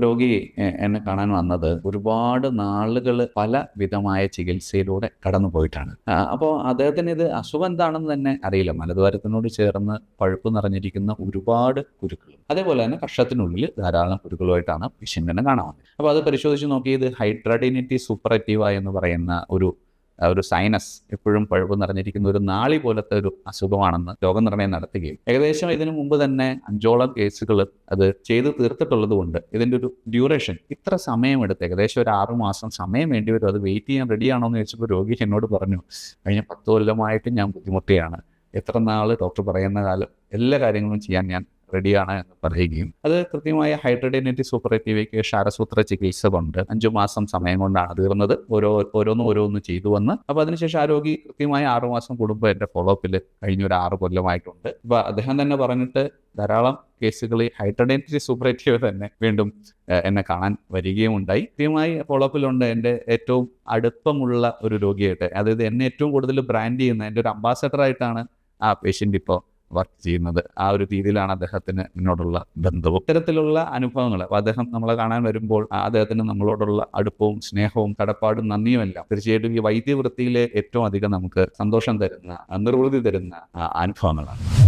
രോഗി എന്നെ കാണാൻ വന്നത് ഒരുപാട് നാളുകൾ പല വിധമായ ചികിത്സയിലൂടെ കടന്നു പോയിട്ടാണ്. അപ്പോൾ അദ്ദേഹത്തിന് ഇത് അസുഖം എന്താണെന്ന് തന്നെ അറിയില്ല. മലദ്വാരത്തിനോട് ചേർന്ന് പഴുപ്പ് നിറഞ്ഞിരിക്കുന്ന ഒരുപാട് കുരുക്കൾ, അതേപോലെ തന്നെ കക്ഷത്തിനുള്ളിൽ ധാരാളം കുരുക്കളുമായിട്ടാണ് പേഷ്യന്റിനെ കാണാൻ വന്നത്. അപ്പോൾ അത് പരിശോധിച്ച് നോക്കി, ഇത് ഹൈഡ്രാഡിനിറ്റി സൂപ്പറേറ്റീവ എന്ന് പറയുന്ന ഒരു സൈനസ്, എപ്പോഴും പഴുപ്പ് നിറഞ്ഞിരിക്കുന്ന ഒരു നാളി പോലത്തെ ഒരു അസുഖമാണെന്ന് രോഗനിർണയം നടത്തുകയും ഏകദേശം ഇതിനു മുമ്പ് തന്നെ 5ഓളം കേസുകൾ അത് ചെയ്ത് തീർത്തിട്ടുള്ളത് കൊണ്ട് ഇതിൻ്റെ ഒരു ഡ്യൂറേഷൻ ഇത്ര സമയമെടുത്ത് ഏകദേശം ഒരു 6 മാസം സമയം വേണ്ടി വരും. അത് വെയിറ്റ് ചെയ്യാൻ റെഡിയാണോ എന്ന് ചോദിച്ചപ്പോൾ രോഗി എന്നോട് പറഞ്ഞു, കഴിഞ്ഞ 10 കൊല്ലമായിട്ട് ഞാൻ ബുദ്ധിമുട്ടുകയാണ്, എത്ര നാൾ ഡോക്ടർ പറയുന്ന കാലം എല്ലാ കാര്യങ്ങളും ചെയ്യാൻ ഞാൻ റെഡിയാണ് എന്ന് പറയുകയും, അത് കൃത്യമായ ഹൈഡ്രാഡിനിറ്റി സൂപ്പറേറ്റീവയ്ക്ക് ക്ഷാരസൂത്ര ചികിത്സ കൊണ്ട് 5 മാസം സമയം കൊണ്ടാണ് തീർന്നത്. ഓരോന്ന് ചെയ്തു വന്ന് അപ്പോൾ അതിനുശേഷം ആ രോഗി കൃത്യമായ 6 മാസം കൂടുമ്പോൾ എൻ്റെ ഫോളോ അപ്പിൽ കഴിഞ്ഞ ഒരു 6 കൊല്ലമായിട്ടുണ്ട്. അപ്പോൾ അദ്ദേഹം തന്നെ പറഞ്ഞിട്ട് ധാരാളം കേസുകൾ ഈ ഹൈഡ്രാഡിനിറ്റി സൂപ്പറേറ്റീവ് തന്നെ വീണ്ടും എന്നെ കാണാൻ വരികയും ഉണ്ടായി. കൃത്യമായി ഫോളോ അപ്പിലുണ്ട്. എൻ്റെ ഏറ്റവും അടുപ്പമുള്ള ഒരു രോഗിയായിട്ട്, അതായത് എന്നെ ഏറ്റവും കൂടുതൽ ബ്രാൻഡ് ചെയ്യുന്ന എൻ്റെ ഒരു അംബാസഡറായിട്ടാണ് ആ പേഷ്യൻ്റ് ഇപ്പോൾ വർക്ക് ചെയ്യുന്നത്. ആ ഒരു രീതിയിലാണ് അദ്ദേഹത്തിന് എന്നോടുള്ള ബന്ധവും. ഇത്തരത്തിലുള്ള അനുഭവങ്ങൾ, അപ്പോൾ അദ്ദേഹം നമ്മളെ കാണാൻ വരുമ്പോൾ അദ്ദേഹത്തിന് നമ്മളോടുള്ള അടുപ്പവും സ്നേഹവും കടപ്പാടും നന്ദിയുമെല്ലാം തീർച്ചയായിട്ടും ഈ വൈദ്യവൃത്തിയിലെ ഏറ്റവും അധികം നമുക്ക് സന്തോഷം തരുന്ന, നിർവൃതി തരുന്ന അനുഭവങ്ങളാണ്.